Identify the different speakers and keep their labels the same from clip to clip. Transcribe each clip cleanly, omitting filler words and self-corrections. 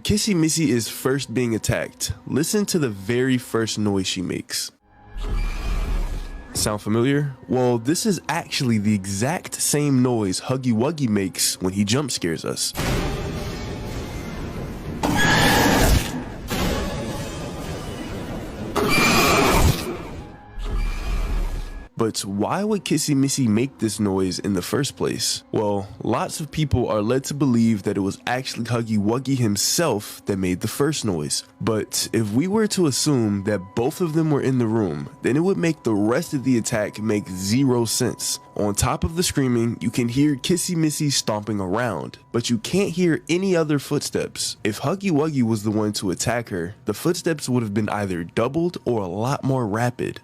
Speaker 1: Kissy Missy is first being attacked, listen to the very first noise she makes. Sound familiar? Well, this is actually the exact same noise Huggy Wuggy makes when he jump scares us. But why would Kissy Missy make this noise in the first place? Well, lots of people are led to believe that it was actually Huggy Wuggy himself that made the first noise. But if we were to assume that both of them were in the room, then it would make the rest of the attack make zero sense. On top of the screaming, you can hear Kissy Missy stomping around, but you can't hear any other footsteps. If Huggy Wuggy was the one to attack her, the footsteps would have been either doubled or a lot more rapid.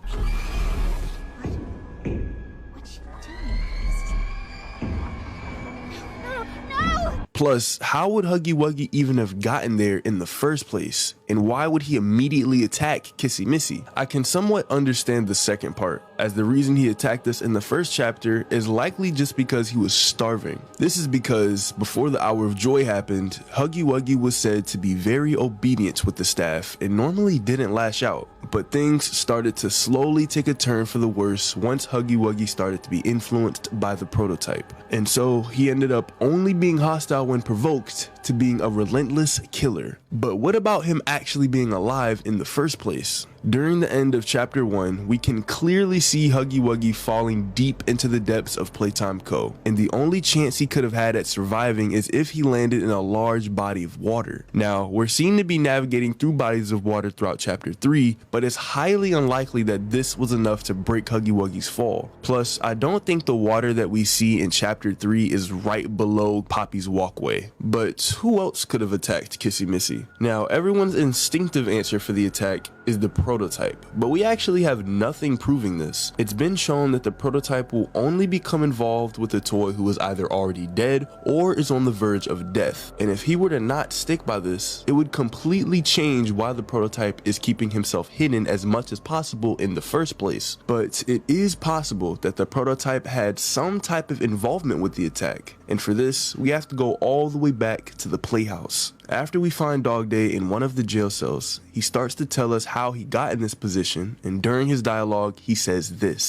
Speaker 1: Plus, how would Huggy Wuggy even have gotten there in the first place? And why would he immediately attack Kissy Missy? I can somewhat understand the second part, as the reason he attacked us in the first chapter is likely just because he was starving. This is because before the Hour of Joy happened, Huggy Wuggy was said to be very obedient with the staff and normally didn't lash out. But things started to slowly take a turn for the worse once Huggy Wuggy started to be influenced by the prototype. And so he ended up only being hostile when provoked to being a relentless killer. But what about him actually being alive in the first place? During the end of chapter 1, we can clearly see Huggy Wuggy falling deep into the depths of Playtime Co. And the only chance he could have had at surviving is if he landed in a large body of water. Now, we're seen to be navigating through bodies of water throughout chapter 3, but it's highly unlikely that this was enough to break Huggy Wuggy's fall. Plus, I don't think the water that we see in chapter 3 is right below Poppy's walkway. But who else could have attacked Kissy Missy? Now, everyone's instinctive answer for the attack is the prototype, but we actually have nothing proving this. It's been shown that the prototype will only become involved with a toy who is either already dead or is on the verge of death. And if he were to not stick by this, it would completely change why the prototype is keeping himself hidden as much as possible in the first place. But it is possible that the prototype had some type of involvement with the attack. And for this, we have to go all the way back to the playhouse. After we find Dog Day in one of the jail cells, he starts to tell us how he got in this position, and during his dialogue, he says this.